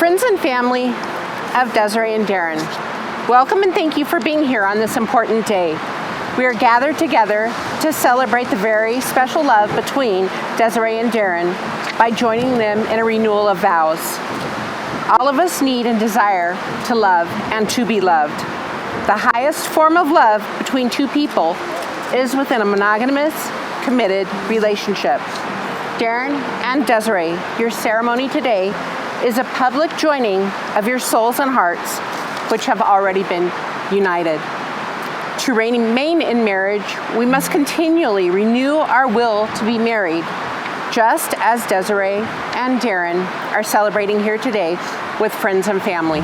Friends and family of Desiree and Darren, welcome and thank you for being here on this important day. We are gathered together to celebrate the very special love between Desiree and Darren by joining them in a renewal of vows. All of us need and desire to love and to be loved. The highest form of love between two people is within a monogamous, committed relationship. Darren and Desiree, your ceremony today is a public joining of your souls and hearts, which have already been united. To remain in marriage, we must continually renew our will to be married, just as Desiree and Darren are celebrating here today with friends and family.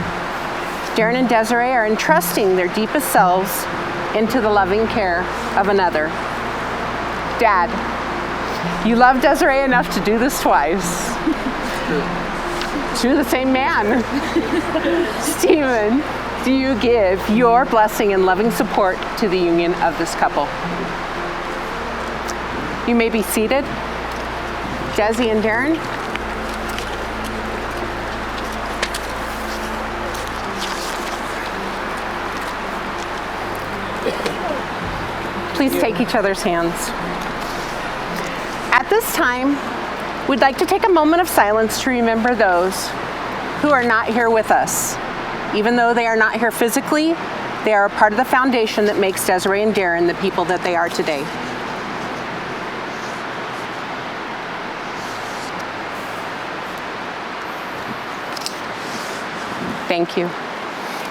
Darren and Desiree are entrusting their deepest selves into the loving care of another. Dad, you love Desiree enough to do this twice. To the same man. Stephen, do you give your blessing and loving support to the union of this couple? You may be seated. Desi and Darren. Please take each other's hands. At this time, we'd like to take a moment of silence to remember those who are not here with us. Even though they are not here physically, they are a part of the foundation that makes Desiree and Darren the people that they are today. Thank you.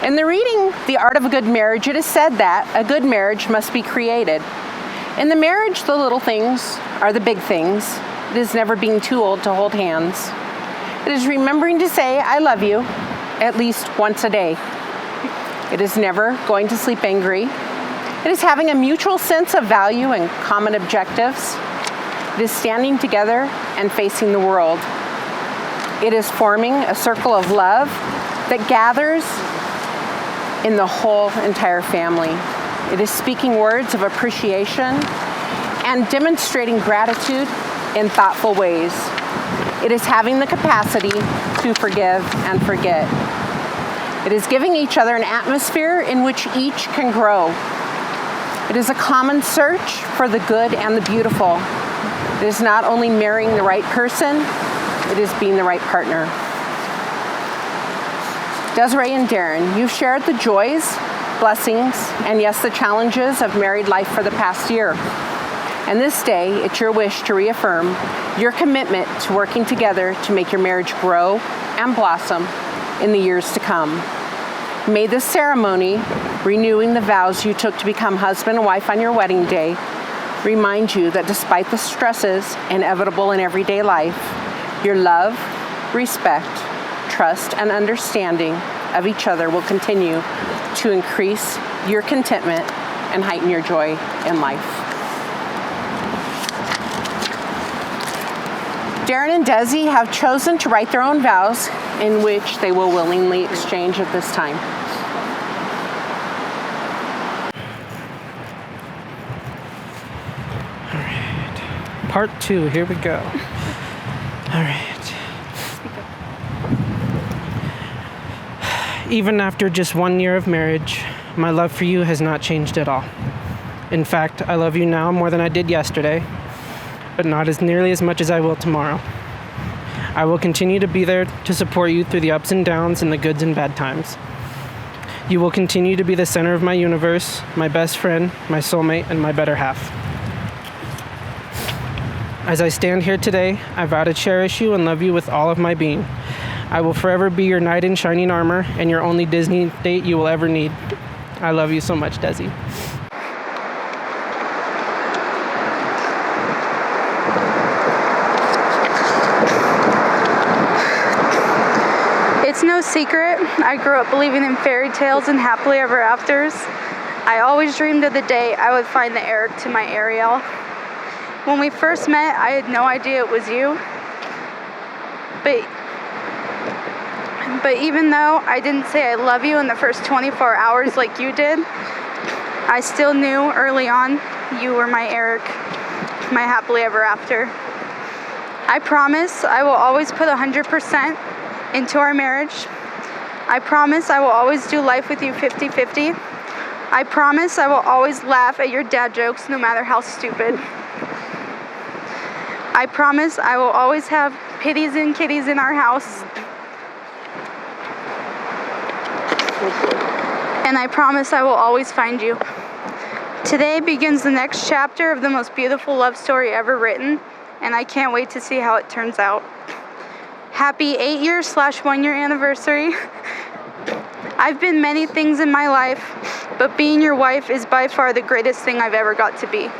In the reading, The Art of a Good Marriage, it is said that a good marriage must be created. In the marriage, the little things are the big things. It is never being too old to hold hands. It is remembering to say, I love you, at least once a day. It is never going to sleep angry. It is having a mutual sense of value and common objectives. It is standing together and facing the world. It is forming a circle of love that gathers in the whole entire family. It is speaking words of appreciation and demonstrating gratitude in thoughtful ways. It is having the capacity to forgive and forget. It is giving each other an atmosphere in which each can grow. It is a common search for the good and the beautiful. It is not only marrying the right person, it is being the right partner. Desiree and Darren, you've shared the joys, blessings, and yes, the challenges of married life for the past year. And this day, it's your wish to reaffirm your commitment to working together to make your marriage grow and blossom in the years to come. May this ceremony, renewing the vows you took to become husband and wife on your wedding day, remind you that despite the stresses inevitable in everyday life, your love, respect, trust, and understanding of each other will continue to increase your contentment and heighten your joy in life. Darren and Desi have chosen to write their own vows in which they will willingly exchange at this time. All right. Part 2, here we go. All right. Even after just 1 year of marriage, my love for you has not changed at all. In fact, I love you now more than I did yesterday, but not as nearly as much as I will tomorrow. I will continue to be there to support you through the ups and downs and the goods and bad times. You will continue to be the center of my universe, my best friend, my soulmate, and my better half. As I stand here today, I vow to cherish you and love you with all of my being. I will forever be your knight in shining armor and your only Disney date you will ever need. I love you so much, Desi. It's no secret, I grew up believing in fairy tales and happily ever afters. I always dreamed of the day I would find the Eric to my Ariel. When we first met, I had no idea it was you. But even though I didn't say I love you in the first 24 hours like you did, I still knew early on you were my Eric, my happily ever after. I promise I will always put 100% into our marriage. I promise I will always do life with you 50-50. I promise I will always laugh at your dad jokes no matter how stupid. I promise I will always have pitties and kitties in our house. And I promise I will always find you. Today begins the next chapter of the most beautiful love story ever written, and I can't wait to see how it turns out. Happy 8-year/1 year anniversary. I've been many things in my life, but being your wife is by far the greatest thing I've ever got to be.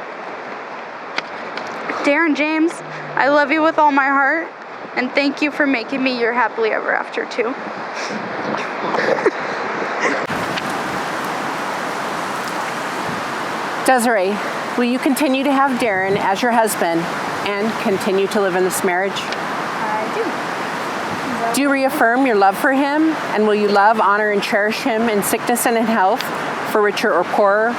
Darren James, I love you with all my heart, and thank you for making me your happily ever after too. Desiree, will you continue to have Darren as your husband and continue to live in this marriage? I do. Do you reaffirm your love for him, and will you love, honor, and cherish him in sickness and in health, for richer or poorer,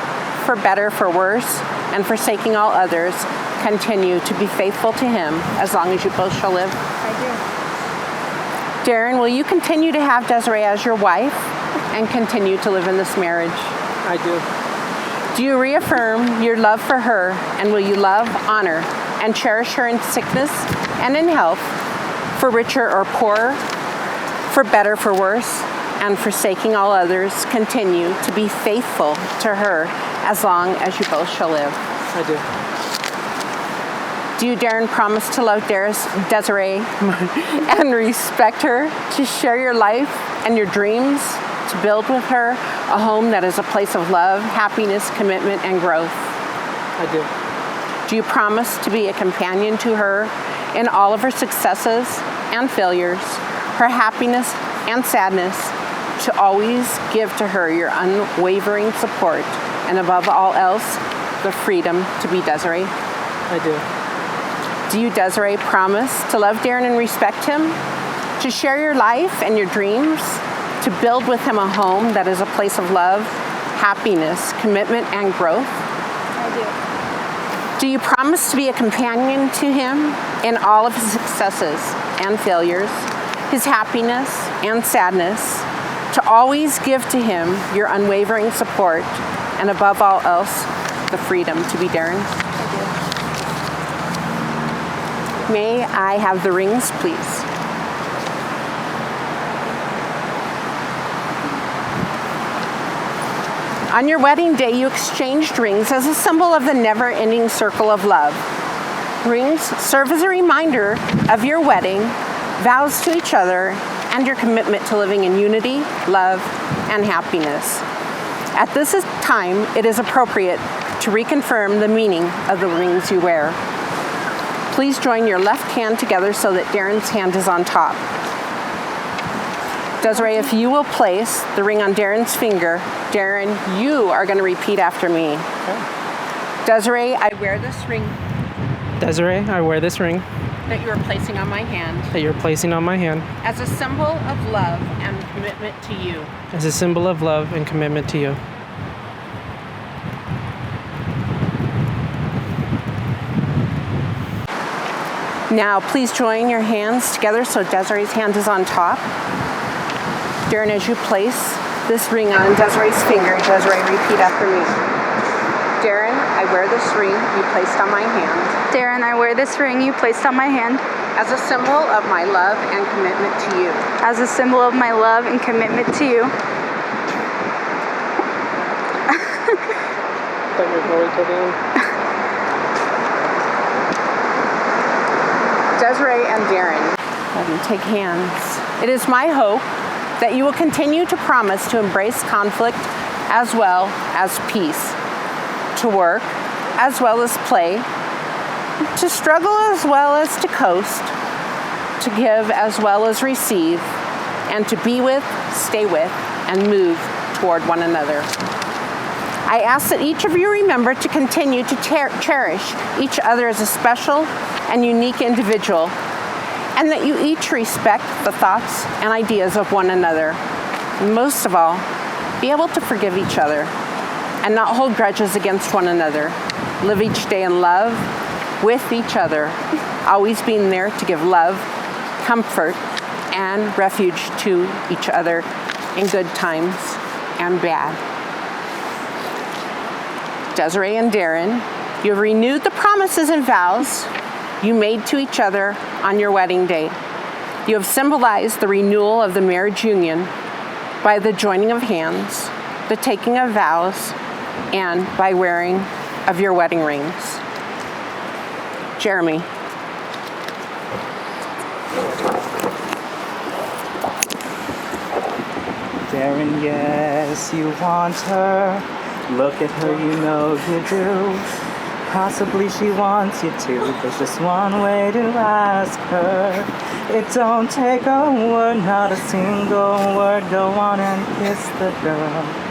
for better, for worse, and forsaking all others, continue to be faithful to him as long as you both shall live? I Darren, will you continue to have Desiree as your wife and continue to live in this marriage? I do. Do you reaffirm your love for her, and will you love, honor, and cherish her in sickness and in health, for richer or poorer, for better, for worse, and forsaking all others, continue to be faithful to her as long as you both shall live? I do. Do you, Darren, promise to love Desiree and respect her, to share your life and your dreams, to build with her a home that is a place of love, happiness, commitment, and growth? I do. Do you promise to be a companion to her in all of her successes and failures, her happiness and sadness, to always give to her your unwavering support, and above all else, the freedom to be Desiree? I do. Do you, Desiree, promise to love Darren and respect him, to share your life and your dreams, to build with him a home that is a place of love, happiness, commitment, and growth? I Do you promise to be a companion to him in all of his successes and failures, his happiness and sadness, to always give to him your unwavering support, and above all else, the freedom to be Darren? May I have the rings, please? On your wedding day, you exchanged rings as a symbol of the never-ending circle of love. Rings serve as a reminder of your wedding, vows to each other, and your commitment to living in unity, love, and happiness. At this time, it is appropriate to reconfirm the meaning of the rings you wear. Please join your left hand together so that Darren's hand is on top. Desiree, if you will place the ring on Darren's finger, Darren, you are going to repeat after me. Okay. Desiree, I wear this ring Desiree, I wear this ring that you are placing on my hand that you're placing on my hand as a symbol of love and commitment to you. as a symbol of love and commitment to you. Now, please join your hands together so Desiree's hand is on top. Darren, as you place this ring on Desiree's finger, Desiree, repeat after me. Darren, I wear this ring you placed on my hand Darren, I wear this ring you placed on my hand as a symbol of my love and commitment to you. as a symbol of my love and commitment to you. But you're going to the end. Desiree and Darren, let me take hands. It is my hope that you will continue to promise to embrace conflict as well as peace, to work as well as play, to struggle as well as to coast, to give as well as receive, and to be with, stay with, and move toward one another. I ask that each of you remember to continue to cherish each other as a special and unique individual, and that you each respect the thoughts and ideas of one another. And most of all, be able to forgive each other and not hold grudges against one another. Live each day in love with each other, always being there to give love, comfort, and refuge to each other in good times and bad. Desiree and Darren, you have renewed the promises and vows you made to each other on your wedding day. You have symbolized the renewal of the marriage union by the joining of hands, the taking of vows, and by wearing of your wedding rings. Jeremy. Darren, yes, you want her. Look at her, you know you do. Possibly she wants you to. There's just one way to ask her. It don't take a word, not a single word. Go on and kiss the girl.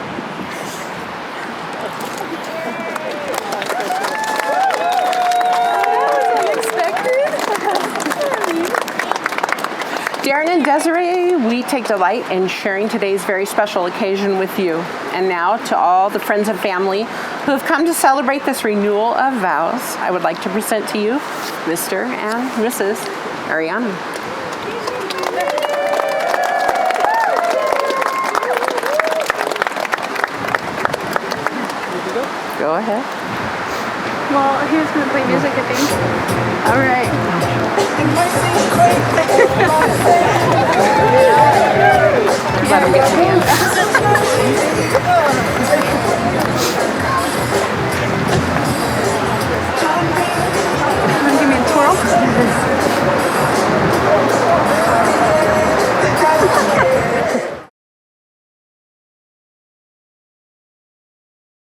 Darren and Desiree, we take delight in sharing today's very special occasion with you. And now, to all the friends and family who have come to celebrate this renewal of vows, I would like to present to you Mr. and Mrs. Ariana. Go ahead. Well, he was going to play music, I think. All right. Let him get the hand.